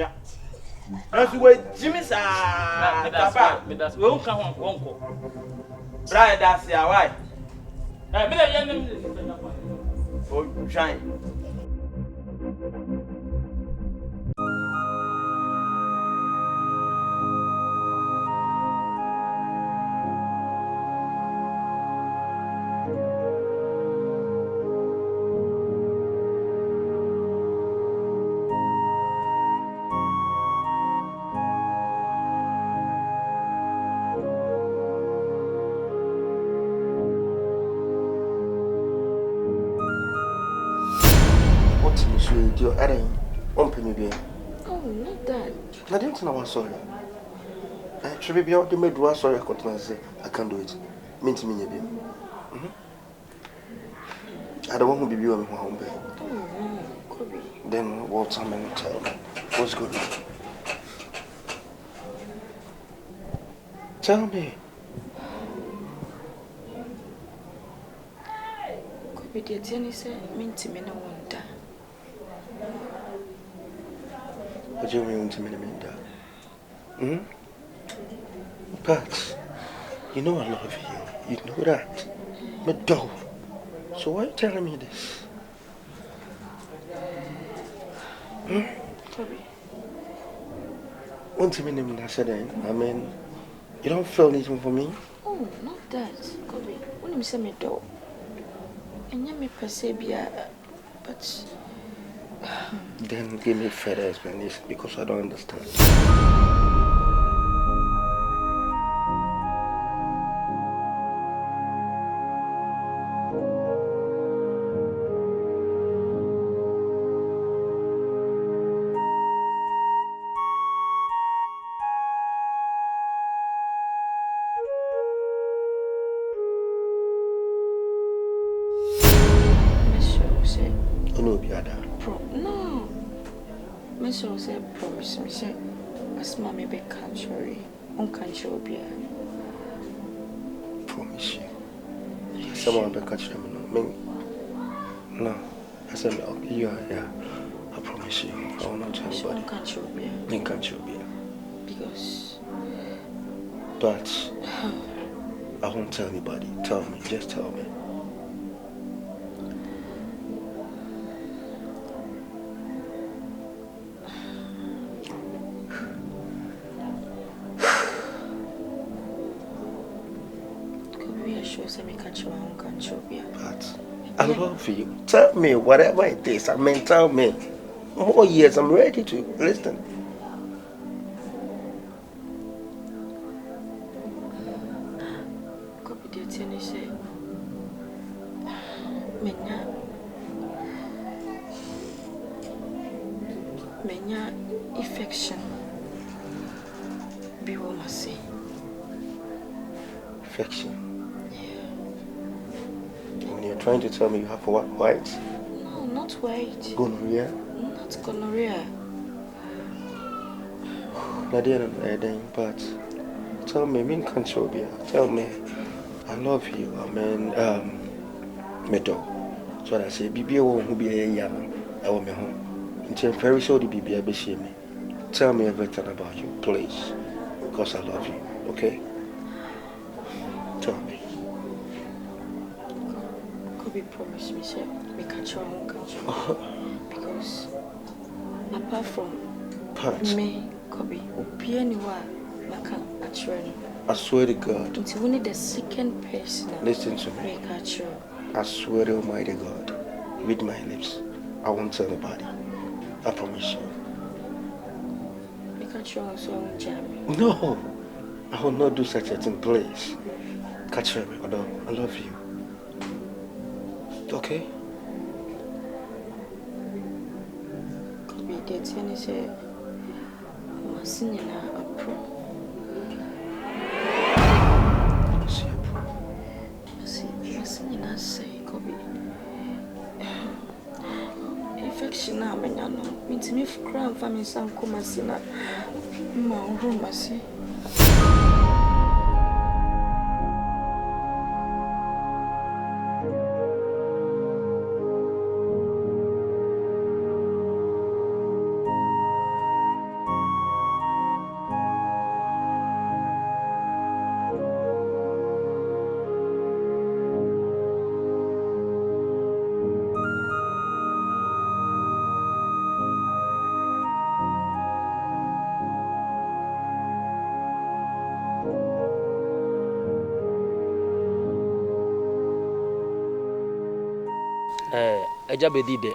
akonya na so we jimi sa papa me das we unka wonko bra da se awai me da yen o twan Your Adam, open again. Oh, not that. I didn't know I was sorry. I should be out the mid was sorry. I can't do it. Mean to me, I don't want to be on home. Oh, could be. Then what's a man tell me? What's good? Tell me. Could be the Jenny said, mean to me, no wonder. What do you mean to me, But you know I love you. You know that. My dog. So why are you telling me this? Kobe. One to me, I said, I mean, you don't feel anything for me? Oh, not that. Kobe. When you say me dog. And you may perceive, but. Then give me further explanation because I don't understand. No. Miss Rose promise me, say, as mommy be country, on country will be. Promise you. Someone be country, no. I said, yeah. I promise you. I will not tell anybody. Country will be. In country will be. Because. But I won't tell anybody. Tell me. Just tell me. But I love you. Tell me whatever it is. I mean, tell me. Oh yes, I'm ready to listen. Menya affection. Be what I say. Affection. You're trying to tell me you have what, white? No, not white. Gonorrhea? Not gonorrhea. But tell me, tell me, I love you. I mean, metal. So I say, Bibi won't be a young. I want me home. Until very sure the Bibi will see me. Tell me everything about you, please. Because I love you, okay? Tell me. Kobe promised me, sir, we catch your own country. Because apart from me, Kobe, I swear to God. Until we need the second person. Listen to me. I swear to Almighty God, with my lips, I won't tell anybody. I promise you. No, I will not do such a thing, please. Catch me, although I love you. Okay? Could be dead, and he said, I'm singing a pro. Infection, I'm in no. Means me for crown family, some come and see my room, I see. Eja Bediide.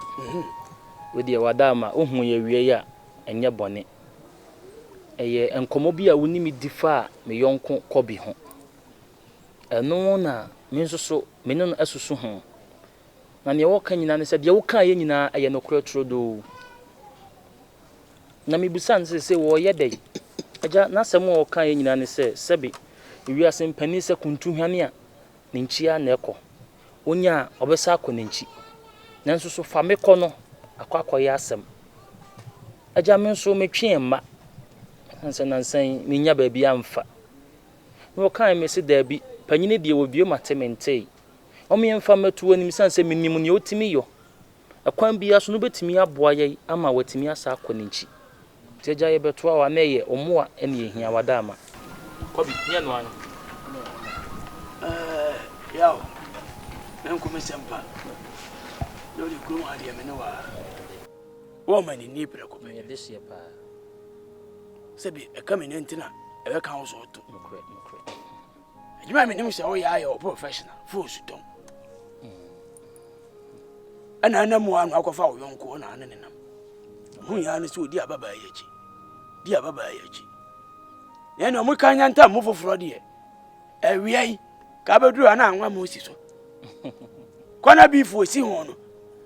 With your wadama, ohu ye wie ya enye bone. Eye enkomo bi a woni mi difa me yonko kobi ho. Eno na me nso so me no asusu ho. Na ne wo kan nyina ne se de wo kan ye nyina eye no kura trodo. Na mi busan se wo ye dey. Eja na sem wo kan ye nyina ne se sebe wi asem pani se kuntu hwane a ne nchia na ekọ. Onya obesa akọ ne nchi. Nanso so fa me kọ no akwakoye asem. Eja me nso metwe emma. Nansan minya ba bia amfa. No kan me se da bi panyine de wo bio matementei. O me emfa matu anim sanse minim ne otimi yo. Akwan bia so no betimi aboa ye ama watimi asa akọ ne nchi. Teja ye beto a na ye omoa ene ehia wadama. Kobi nye no an. Yaw. Enko me sempa. Lori kuro ade me no wa. Wo mani ni preko me this year pa. Sebi e ka me ntina e be kan so to. Nokre. Ejima me nim se wo ya ye professional full sutom. Ana na mu anu akofa wo yonko na ane nenam. Hu ya ne se odi ababa yachi. Di ababa yachi. Ye no mu kan nyanta mu foforo de e wiai ka beduru ana anwa mu si so. Kona bifu si ho no.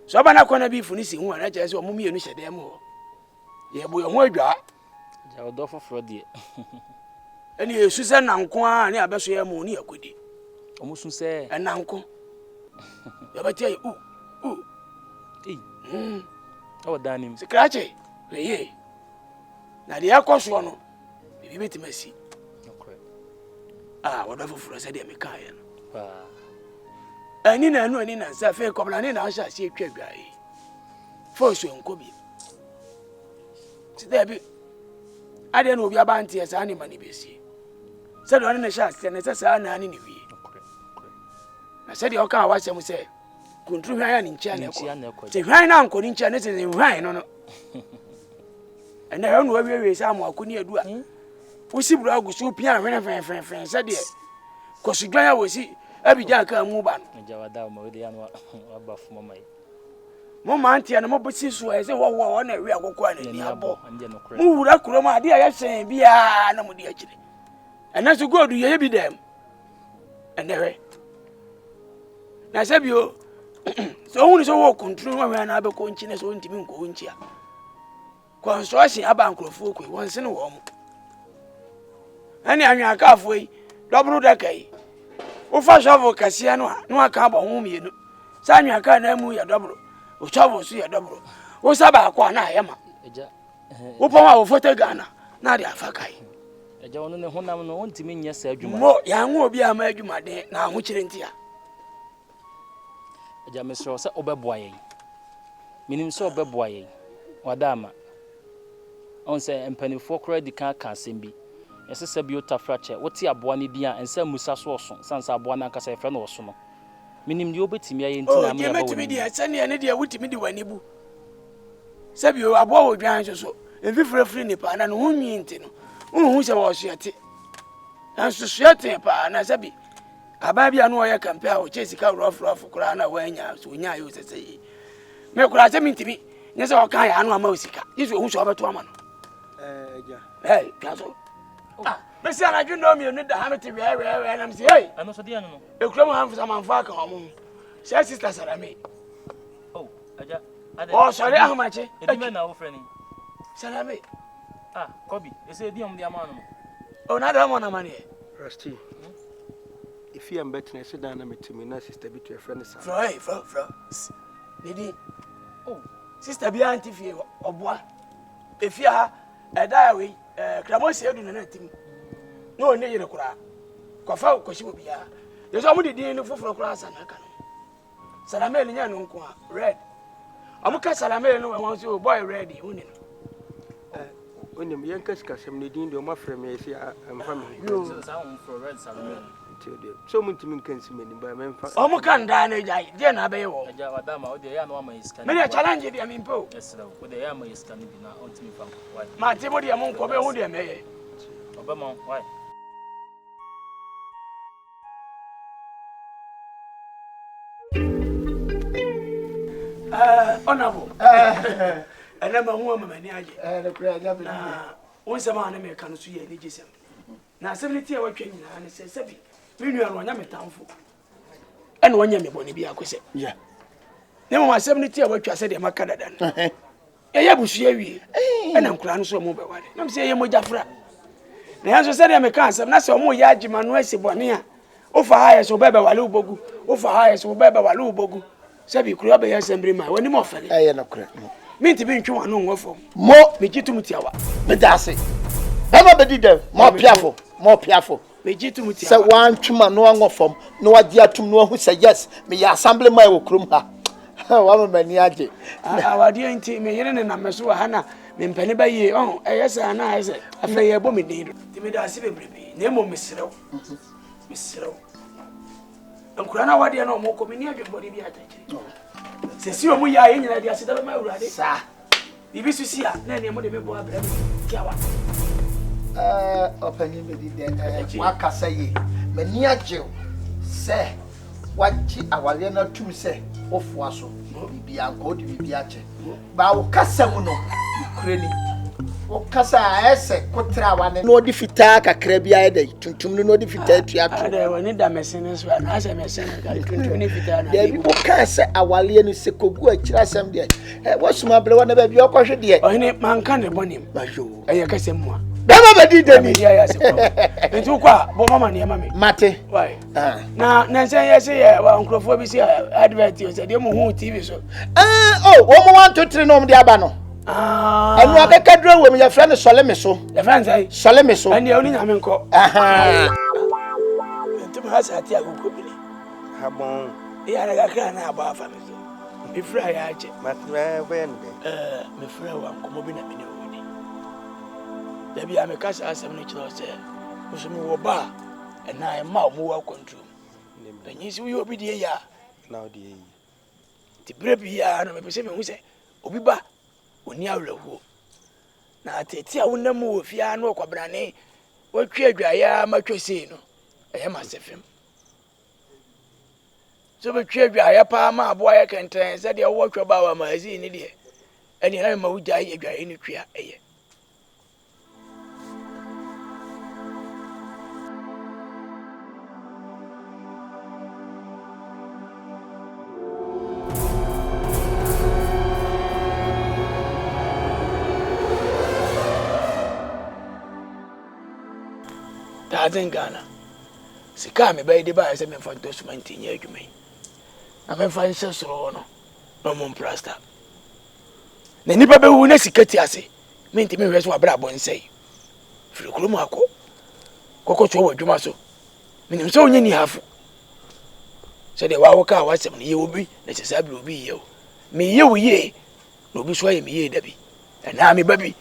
So ba na kona bifu ni si ho na je se o mu mienu hyede mu ho. Ye bo yo ho adwa. Ja odo foforo de. Eni Yesu se nanko a ne abeso ye mu ni akodi. Omusu se Nanko. Ya ba tie o danim. Sikrache. Ye. Na de yakoso no. Bibi betimasi. Nokre. Wodo foforo se de me kan ye no. Pa. Na anu ani na sa fe kobla ni na asha se atwa dwae. Fo so enkobi. Ti da bi. Ade na obi abanti esa ani mani besi. Se do na sha se na sa na ani ni wi. Na se de o kan awasem se kuntru hwan ya ni nchia na ekọ. Se hwan na anko ni nchia na se hwan no no. Ena no wi sa mo akoni adu a. Wosi buru agusu pia hwen fen se de kosudwan ya wosi abija ka mu ba no. Eja wada mo de ya no abafo mamai. Mo mantia na mo bisi so e se wo na wi akokọ na ni abo. Mu wura kuro ma ade ya hyen bia na mo de akire. Ena so godu ye bi dem. Enewe. Na se bio so hunu so wo kontrol ma na be ko nchi na so ntimi nko nchi a. Construction aba nkrofo ko won se ne wo mo. Ani anwa aka afo yi dobru da kai. Wo fa shovel kase no aka aba ho mienu. Sa anwa aka na mu ya dobru. O shovel so ya dobru. Wo saba akwa na ayema. Eja. Wo pon wa wo foto Ghana na de afa kai. Eja wono ne honam no ontimi nya sa adwuma. Mo ya nwo obi ama adwuma de na ho kire ntia. Eja mesro se obeboa yen. Minim se obeboa yen. Wadama. On se empanifo kora di kan asembi. Yesese bi otafrache woti aboa ne dia ensa musa so oso sansa aboa na nkasa efre na oso no. Minim di obetimi aye ntina ma ya ba woni. Dia se ne dia wotimi di wanibu. Sabi o aboa wo dwan so. Enfifrefri ni pa na no hunwi nti no. Unhu se wo so yete. Anso so yete pa na sabi. Aba bia no ye campaign o chesika rough kura na wanya so nya ayo sese. Me kura se mintimi. Nyese o kan ya no ama osika. Yesu ohun so obeto ama no. Eja. Kaso. Besi ana dwuno mi onu da ha meti we na msi hey. Ano so dia no. Ekura mu hanfu sama mfa ka omo. Say sister Salame. Eja. Sorry ahmache. Edime na wo freni. Salame. Kobi, ese ediom dia ma no. Na da mo na mane. Rusty. If you am better na sit down na metimi na sister bi to your friend Sam. Fro. Didi. Sister bi anti fie oboa. Efia ha eda we kramosi edu na tim. No ne yire kura. Kwafa kwashi bia. Yeso mu didi ni foforo kura sana ka no. Salame ni nya no nko a red. Amuka salame no won so boy ready uni no. Onim yanka sikasem ne din de o ma frem ye si amfa me. So sa on for red salame. So muntimi nkansi mani ba memfa. Omuka nda na jai. Die na be wo. Eja wadama o de ya no ama iska. Me dey challenge dia me mpo. Yes sir. O de ya ama iska ni bi na ontimi fam. Why? Ma ti mo dia mo nko be hu dia me ye. Obama why? Honorable. And then my woman, once a man may come to you, Legism. Now, 70 hours training, and it says, Sebi, you are one town for. And one yammy bonny be a question. Yeah. Never my 70 hours, I said, my Canada. Yabushi, and I'm crying so mobile. I'm saying, Mojafra. The answer said, I'm a cancer, not so more Yajiman, West Bonia. Over highest or Baba Walubogu, over highest or Baba Walubogu. Sabi, Club Assembly, my one more fellow. I am not correct. Mean to be in Chuan, no more. More, make you to Mutiawa. Medasi. Berma Bediide, more piafo, more piafo. Make you to Mutia. So one chuma no one from no idea to know who say yes, me assembly my Okrumha. One man yaji. Our dear inti, me hearing and Amasua Hana, men penny by ye. Oh, yes, and I said, I feel a woman need. Timidasi, baby, name of Miss Row. Miss Row. And Kurana, what do you know more coming near your body be attached? Since you are muy young, I just said, my ready, sir. If you see her, then you may be able to open you. What can say? Mania Joe say, what our Lena to say, of Wasso, be uncle, be a check. But Cassamuno, Ukraine. O kasa ese kotra wane no defita kakra bia dey tuntum no defita tua to dey woni da mesene so na ase mesene ka tuntum ni fita na dey bi ka se awale ni se kogu akira asem dey wo suma bre wona ba bi okohwe dey o ni manka ne bonim bajo eye kase mu a Berma Bediide ni dia ya se ko ntu kwa bo mama ne mama mate why na nse yesi ye wa nkrofo bi si advert yo se dey mu hu TV so wo mo 1 2 3 no mo dey aba no and we are cadre with your friend Solemeso. The friend say Solemeso. And the only Namenko. To has at Yakubini. Habon. He had a clan about family. Be free, I but when me free one come in a minute. There be a cast as a nature say, Musumu bar, and I am more control. And you see, we will be the ya. Now the brave ya, and I'm saying, who say, Obiba. Oni awlehu na ateti a wonam wo fia na okobrane watwe adwaya matwese no eye masefem so betwe adwaya pa ma aboa ye kenten se de wo twaba wa mazi ni de eni na ma wugya adwaya ni twia eye Tazen Ghana. Sikame by the buy some for those 19 years you may. I can find so no more plaster. The nipper will not see Katiasi. Mean to me, rest what Brabon say. Frucumako. Coco Jumaso. Meaning so any half. So the Wawaka was 7 year will be necessary will be you. Me you ye. No be sway me ye, Debbie. And now me baby.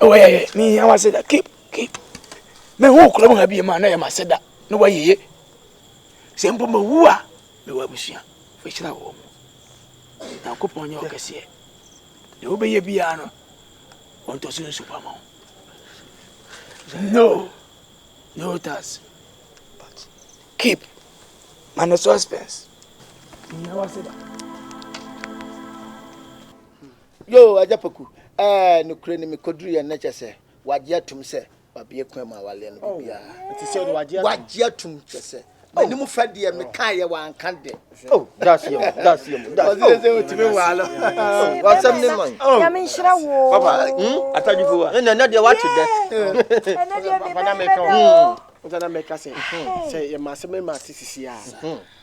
Oh, yeah, me, I was said, keep. Me who come have be a man, I must say that. No way, ye. Simple, who are the Wabusia, which now home. Now, coop on your cassia. You will be a piano. Want to see Superman. No, that's. But keep. Man, the suspense. Yo, Ajapaku. No crane me kodru ya nature say wagye atum say babie kwam awale no bia nti say no wagye atum say mani mu fade me kan ye wan kan de that's him say otime walo what's up man ya me nhira wo papa atadufo wa na de what de papa na me kan na me ka say ye ma se me ma sisi a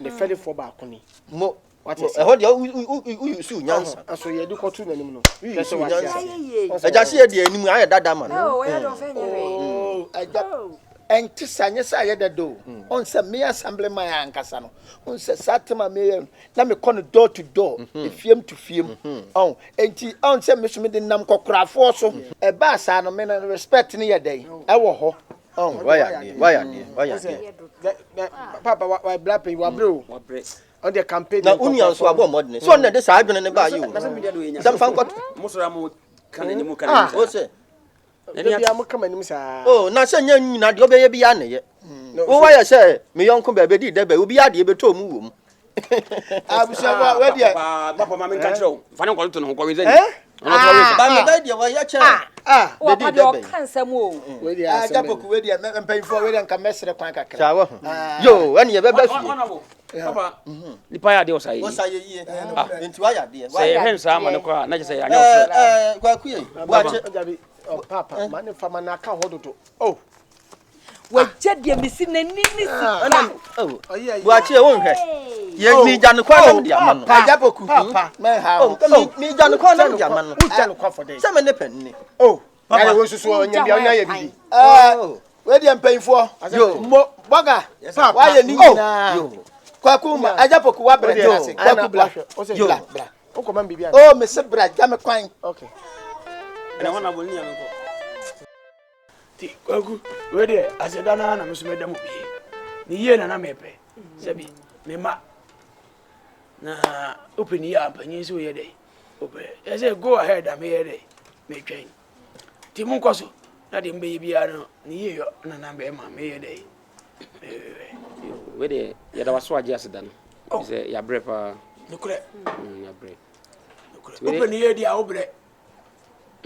the fade for ba akoni mo what is hold you see nyansa aso ye di kotu nanim no you see nyansa aja se ye di anim aye dada man oh we don't fenya we aja enti sanye sa ye dado on se me assembly man ankasa no on se satema me na me kono door to door efiem to fiem on enti on se me so me de nam kokrafo so e ba sa no me na respect ni ye den e wo ho on why are papa why black people wa bre on the campaign na union so abo modern so na de sa adwene ne ba yi o sam fan kwat musora mo kan ni mu kan o se eni am kam anim sa oh na se nya nyina de obeye bia ne ye wo wa ya se me yonko ba Bediide ba obi ade beto mu wo mu Abusha where dia? Papa mama nka kire fane ko to no ko weze ni. Ba me da dia wa ya kire. Bediide o kan sam o. We dia Japoku we dia mpanyfo we dia nka mesere kwan kakra. Chawo. Yo, ani ye beba fie. Papa, nipa ya de osaye. Osaye yie. Nti wa ya de. Say hen sa ma no kwa na je say anya kwa kuye. Papa, man fama na ka hodoto. Oh. Waje de misi na ni misi. Buachi e won hwe. Ye mi janu kwa na dia ma no. Japoku. Papa, me ha. Mi janu kwa na dia ma no. Who janu kwa for day? Se me ne pen ni. Oh. Papa, wo susu onya bia onya ye bibi. We dia mpanyfo. Yo. Boga. Wa ye ni nyina. Yo. Kwa kuma Japoku wa bre na se. Kwa kubla. Yo. Bra. O ko man bibia. Oh, me se bra jam kwan. Okay. Ena wana boni ya mko. Ti kwaku we de asedana na mesumeda mu bi. Ni ye na mepe. Sabi me ma na openi ya panyin so ye de. Ope. I say go ahead am here de. Me twen. Ti mun kwaso na de mbe bia no ni ye yo na mbe ma me ye de. We de ya da waso agi asedana. Say ya bre pa. Nukure. Ya bre. Nukure. Openi ye dia obre.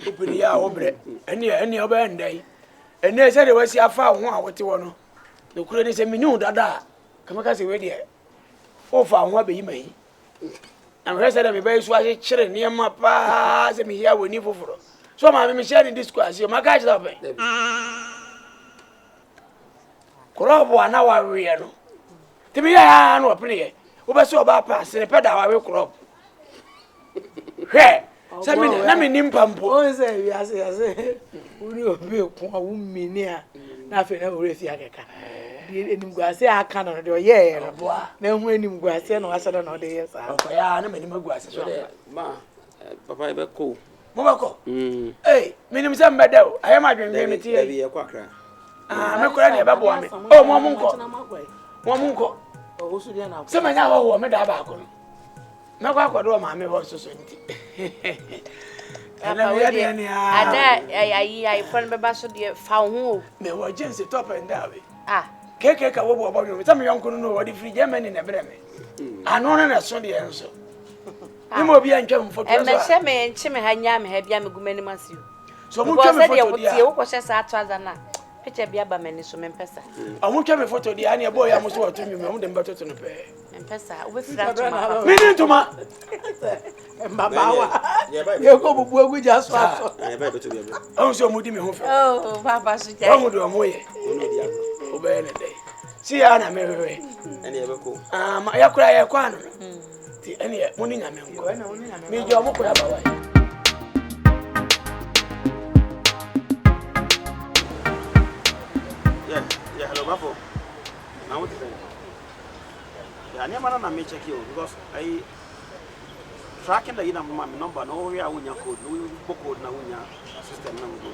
Openi ya obre. Eni oba ndai. Ene se de wasi afa ho a wote wo no. Nukure ni se menyu dada. Kama ka se we de. O fa ho abeyi mai. Am rese da me bai so a chire ne ma pa se me ya woni foforo. So ma me share in discourse yo maka chira ben. Korobo ana wa we no. Timi ya no opene ye. Wo be so oba pa se peda wa we korobo. Hwe. Se me na me nimpampo. O se wi ase. Uri obi ku a wo mini a na fe na ore fi akeka. Enim guase aka no de oye no. Na hu enim guase no ase no de yes a. Ko ya na me nim guase so de. Ma papa e be ko. Mo ba ko. Eh, minim se mbede o. Aye ma dwen me tie. E bi e kwa kra. Me kura ne be bo ame. Oh, mo munko. Mo munko. O su de na. Se manya wo me da ba ko no. Me kwa kwado ma me ho so nti. Ana we de ne a. Ada ayi fon be ba so de fa ho. Me wo jense top and down. Keke ka wo bo bo me. Some yonko no wo di free Germany na bre me. Ano na so de enso. Imo bi antwa mfoto so. E me se me nchi me hanya me ha bia me gumani masiu. So mu twa me foto dia. Wo ko se sa atwaza na. Picture bia ba mani so me mpesa. Amu twa me foto dia na e boy am so wato mi me de mbato to no pe. Mpesa wo be fira tuma. Me ni tuma. Mbabawa. Ye ko bubu aguja so aso. E ba beto bia. On so mu di me ho fe. Oh, papa so ja. Wa mu do mo ye. Ono dia. Obe ne dey. Si ya na me we. Ene e be ko. Ma ya kura ya kwa no. Ti ene mo ni nyame nko. Mi jo mo ko ya ba wa. Yeah, hello bafo. Now what is it? Yeah, never na me check you because I tracking the number no we are unya code, no book code na unya system na go.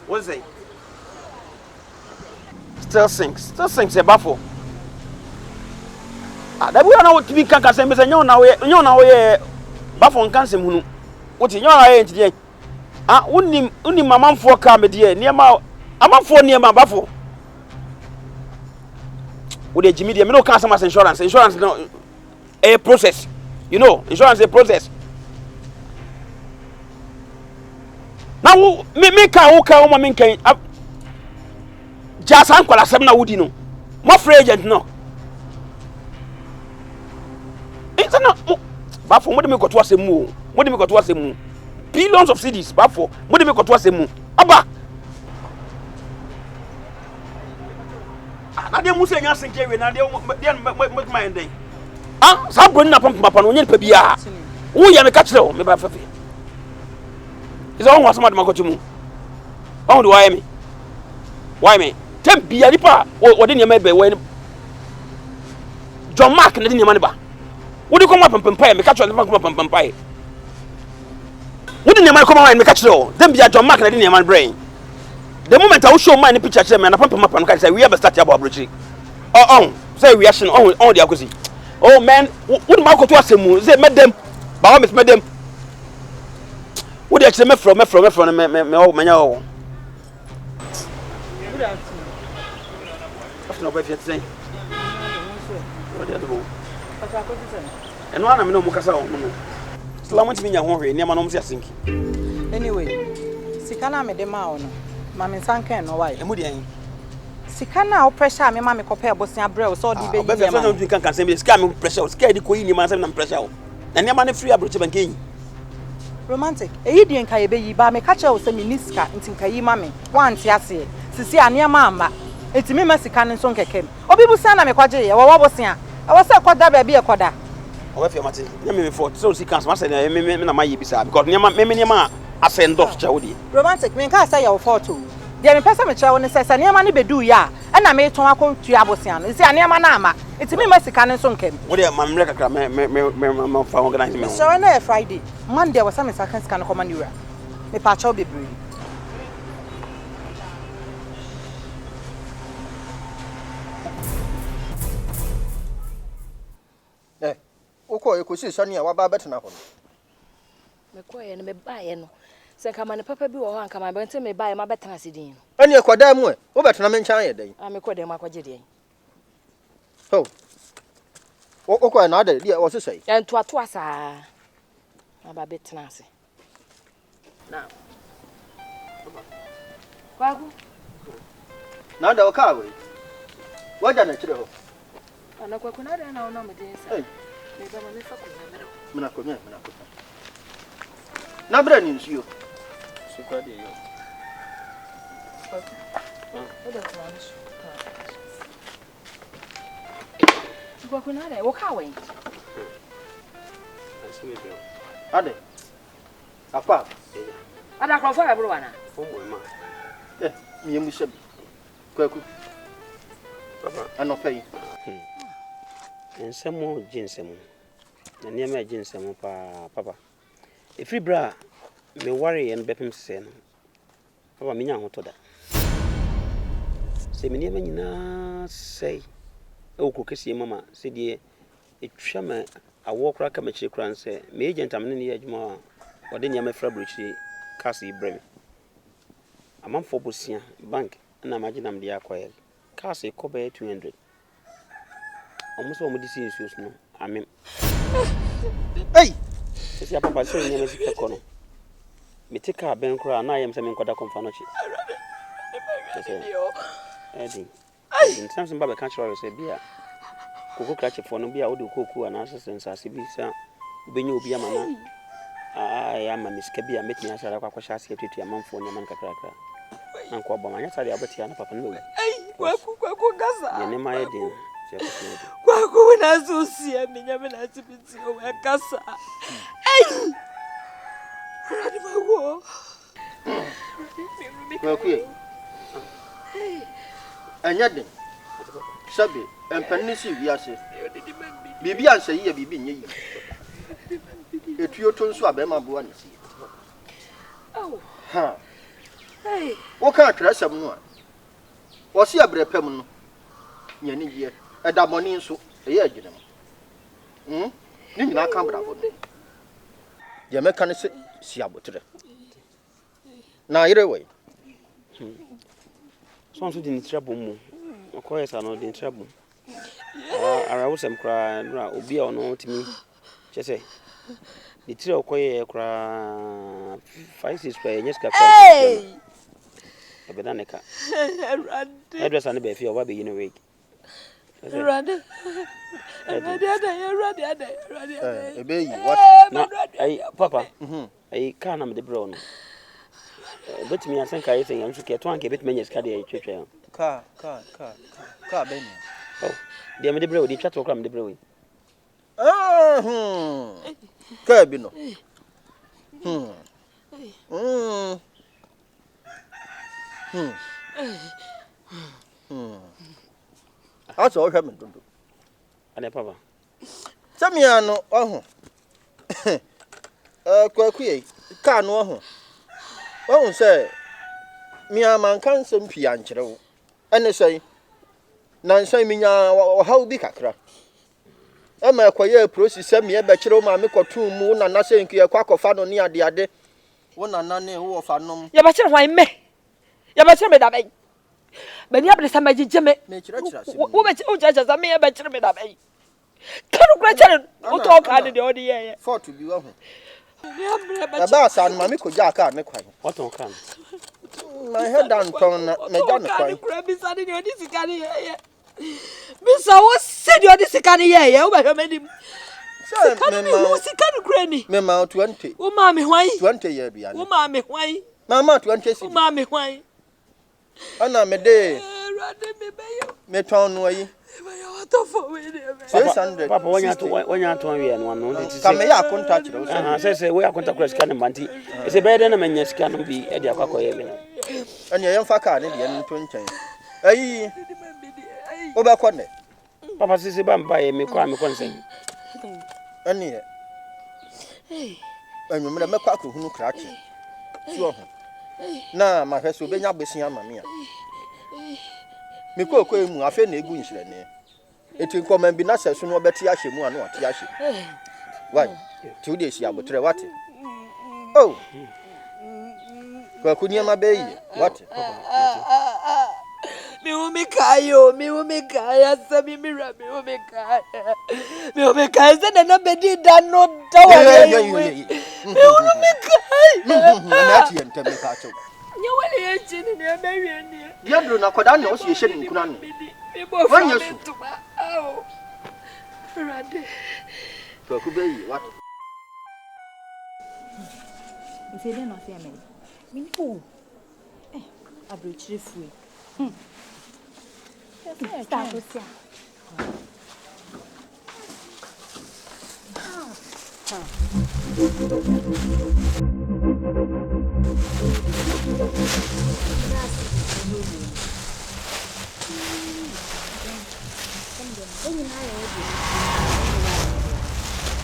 What is it? Still sinks e bafo. Da we na what bi kan ka sem be nyo na we bafo nkan sem hunu. What nyo na ye ntide. Unim mamamfo ka me de niema amafo niema bafo. With the Jimmy, no customer insurance. Insurance no a process. You know, insurance is a process. Now me ka o me kan just ankwala sem na wudi no. Mo free agent no. It's not bafo mo de me koto asem mu. Mo de me koto asem mu. Billions of cedis bafo mo de me koto asem mu. Aba na de musa nya senke we na de make my ending sa bro na papa no nya pa bia wo ya me ka kire wo me ba fafe is on wasama de makotu mu on do why me tem bia ni pa wo de nya me be we John Mark na de nya me ba wo de ko ma pampampa me ka kire wo ma pampampa wo de nya me ko ma me ka kire wo dem bia John Mark na de nya me brain. The moment I will show my picture, and I pump my pan, say we have a start about bridge. Say reaction on the accusation. Oh man, what Marco to us, they met them, Bahamas met them. What actually met from me, oh, What do you and one of them no mukasa no. Slamont me nya ho hwe, niam anom se asinki. Anyway, sikana me de ma ono. Ma me sanka no why. Emu de an. Sikana o pressure me ma me kopa ebosia brɛ o so di be yi. Be fe so no kan say me sika me pressure o sika di ko yi ni ma say na pressure o. Na niam na free abroche ban kenyi. Romantic. Eyi di nka ye be yi ba me ka che o se me ni sika nti nka yi ma me. Wa nti ase. Sisi ania ma amba. Enti me ma sika nso nkekem. Obi busa na me kwaje ye wo bosia. E wo se koda ba bi e koda. O fe mate. Na me for so si kan so say me na ma yi bisa because niam asend off cha wodi. Romantic me nka say your photo. Dia me pesa me cha wo ne say niam na bedu ya. E na me ton akontu abosia no. Sisi ania ma na ama. Enti me ma sika nso nkem. Wodi ma mre kakra me fa organize me. So na Friday. Monday was some sika no come anywhere. Me pa cha obebre. Oko ekosi sani a waba betena ho. Me koye no me baaye no. Se kama ne papa bi wo ho anka ma bente me baaye ma betena sidin. Ani ekoda mu e, wo betena me nchan ye den. A me koda mu akwaje den. Ho. Oko na ade dia wo sesai. En to ato asa. Aba betena ase. Na. Kwagu. Na ade o ka we. Waja na kire ho. Ana kwa kuna da na ona me den sa. Me ba ma me fa ko na mero. Mina ko. Na bra ni nsuo. So kwa de yo. Oda twana so. Kwa kuna da wo ka we. Asi me be. Ade. Apa. Ada kwa fa bro wana. Fo mo ma. Mi emu shebi. Kwaku. Papa, Ano pay. Ensemo jinsemo. Na niam jinsemo pa papa. Efri bra me worry en bepem se no. Papa me nya hotoda. Se me niam nyina sei. E wo kokesi mama se die etwa ma awo kra ka ma chire kra nse me agent am ne ne adwuma o de niam afra brochi kasi brem. Amamfo bosia bank na maginam de akoye. Kasi ko be 200. Almost one of the issues no. Amen. Hey! It's your papa saying you must take on. Me take a bank cry and I am saying quite a confrontation. Eddie. In terms of Baba can't show us a beer. Cocoa catch for no beer, do cocoa and assistance as if it's a Benio be a man. I am a Miss Cabia making us a quash here to a month for Yaman Cacraca. Uncle Bama, I tell you about Tiana Papa no. Kwaku Your name I did. Kwaku na susia minyame na tibiti o yakasa. Hey! Radi mawo. Kwaku. Anyade. Sabi, empanisi wiase. Bibi anse yi bibi nye yi. Etuyo to nso abema boa ne si. Oh. Ha. Hey. Wo ka atresem no a. Wo se abrepam no. Nya ni ye. Eda moni nso eye aginem. Ni nyina ka brabo no. Ye meka ne se si abotre. Na yire we. So so din trouble mu. Okoye sa no din trouble. Ara wo sem kra na obi a ono timi. Chese. Di tire okoye kra 5-6 kra nyeska kra. Hey! Ebeda neka. Radi. Address ane be fi oba be yin week. Radi. Ebe yi what? Na ai papa. Ai kana me de bro no. Bet me asan kai sen am suke to anke bet me nyeska de twetwe. Ka be ni. Oh, de me de bro di twa to kra me de bro. Ka bi no. Aso o hwa me dodo. Ane papa. Samia no oho. Kwaku ye ka no oho. Oho se mi aman kan sem pia nkyere wo. Ene sei. Na nsan mi nya wo hawo bi kakra. E ma kwaye process mi e be kire wo ma me kotu mu na na se nkiye kwa kofa no ne ade. Wo na na ne wo fa nom. Ya ba kire hwan me. Ya ba kire me da ben. Bani abre sama jijeme. Me kire kire ase. Wo be o jaja za me ya ba kire me da ben. Can you question what can the audio? For to be one. About son, mammy could jack out, make what can. My head down, Madonna. Crabby, son, in your discani. Miss, I was said you're discani, yeah, I made him. So, can granny, Mamma 20. Oh, mammy, why 20 years? Oh, mammy, why? Mamma 20. Oh, mammy, why? Anna, me day. Me town way. 600. Papa, when you're 20 and one, come here, contact you. Say, we are contact scanning money. It's a better than a man can be at the Aqua. And your young fucker, Indian 20. Ay, over corner. Papa says, I'm by me, crime consent. And here. And you remember Paco who cracked it. Now, my first will be not busy, mamma. Me ko mu afa na egu nhirene eti nkoma bi na sesu no beti ahye mu anu ati ahye why 2 days ya botre what oh kwa kunyama bei what mi umikayo sabi mira mi umikaya se na Bediide no dawa mi umikayo na ati ente me ka cho nyawale ya chini ni abewe ni yadru na koda na o si ehye nkuna no when you su aw rade kwa ku bei what nse de no se ameni mi no abrochire fue start to see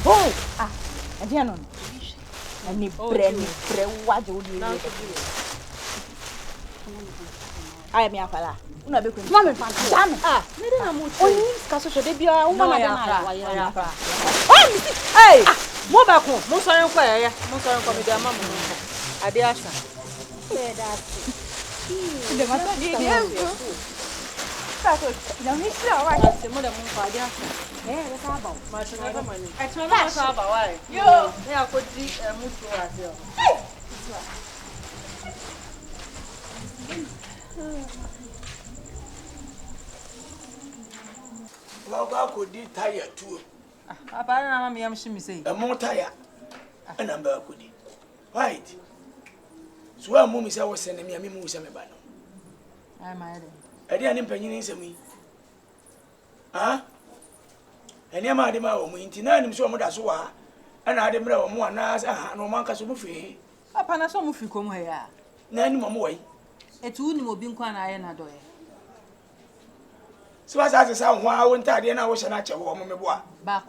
oh adiano ani pre wajo di ai mi afala una be kun mama fa jam me de na mo oni ka so de bia o mama na wa ya fa Hey, mo ba ko, mo so yen kwa ya, mo so yen kwa me de mama mo. Ade asa. say that. De ma ta di Tá, não me chama, vai. Você muda muito a dia. É, tá bom. Mas não é mano. É só não sabe, vai. Yo, é a coisa é muito assim, ó. Baba ko di tire tu. Papa na mama yam shimi sei. E mo tire. Na ba ko di. Right. So a mo mi say wo se na mi mu se me ba no. Ai ma ede. Ade ani mpanyini nsem yi. Ha? Ene ma ade ma wo mu inti na anim so mo da so wa. Na ade mra wo mo ana aha no man ka so mu fi. Papa na so mu fi kom he ya. Na ani mo wai. Etu ni mo bi nkwa na aye na do ye. So as I say hwan wo ntade na wo hye na che wo mo meboa. Ba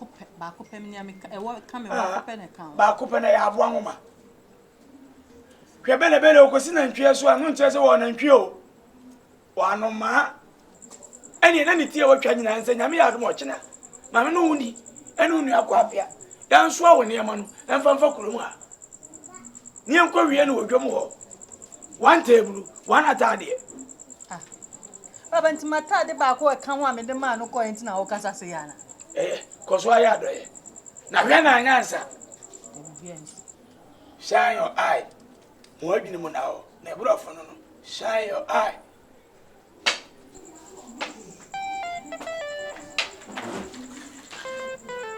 ko pem ni ameka e wo ka me ba ko pe na kan. Ba ko pe na ya aboa nwoma. Hwe bele okosi na ntwe so anu nche se wo na ntwe o. Wa no ma. Eni na ni tie wo twa nyina nse nyame ya do mo chena. Ma me no wuni. Eni unu akwa apia. Ya nso a wo ne ma no. Emfa kurom ha. Ni enko wie na wodwom ho. One table, one atade. Baba nti mata de ba ko e kan wa me de ma no ko enti na wo kasa se yana. Ko so aya do ye. Na hwe na anyansa. Shine your eye. Mo adwini mu na ho. Na ebrofo no no. Shine your eye.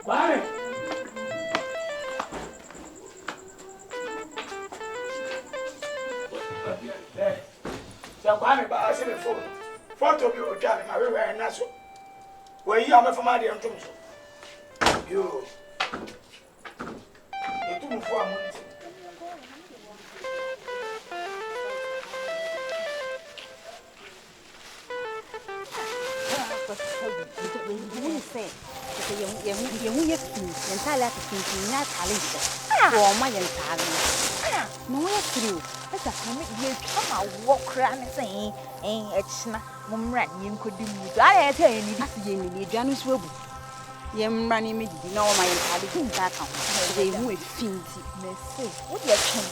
Kwame. Kwame ba ase me phone. Photo bi o twa me ma we na so. We yi am fama de ntom so. Yo. Etu mu fo amunti. no é frio. Essa fome e chama walk around saying, it's not mumra, you could do. I tell you, you Janus Wobu. Yam running me, no, my intelligent back on. They move finty. May say, what your chin?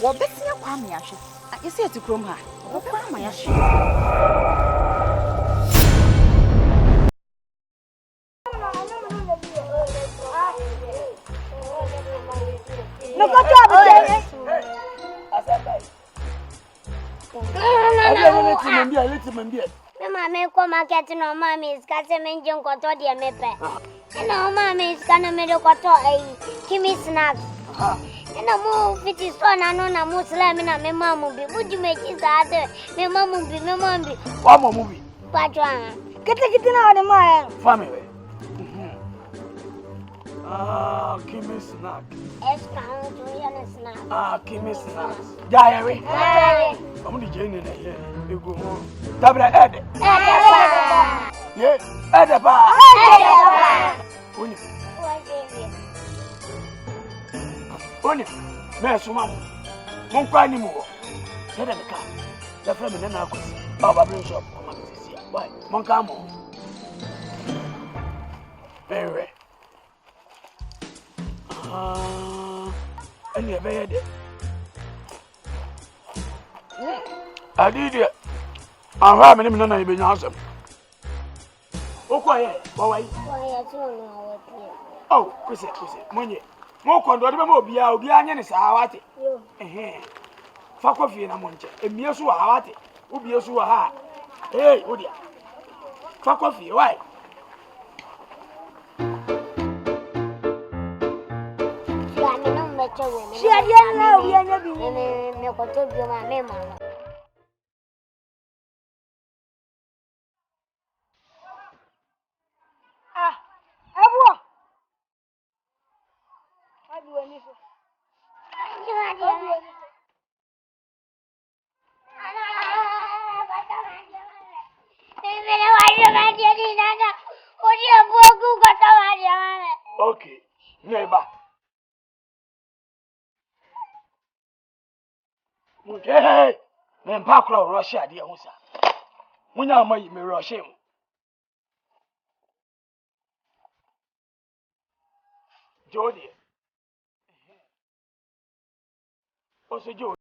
What better your kwami ashes? I say to Chroma. What kwami ashes? Me ko to abise. Mama, me ko market no mama is ka se me nje nkoto de me pe. Na mama is ka na me de koto kimi snacks. Na mo fiti so na no na mo sla me na me mamu bi. Mu jume chi sa de me mamu bi. Wa mamu bi. Ba jwa. Kete na de ma. Family. Kimi snack. Escount to yana snack. Kimi snacks. Jaiwe. Amu di jeni na ye. Ego mo. Tabra ede. Ye, ede ba. Oni. Oni. Me suma mo. Mon kwa ni mo. Se de ka. Da fra me na akosi. Ba bring shop. Come on see. Why? Mon ka mo. Very. Any ever had it. I did it. I'm having him none of you awesome. Oh, quiet. Oh, Chris, money. More condor, more be out behind any sawati. Fuck off in a month. A mere so hawati. Who be a so ha. Hey, oh dear. Fuck off you, why? She had yet now, we are not being a control of my memory. Ewo. I do anything. Okay, neighbor. Hey, men pack round Russia, dear Musa. When I may rush him. Jody. Also, Jody.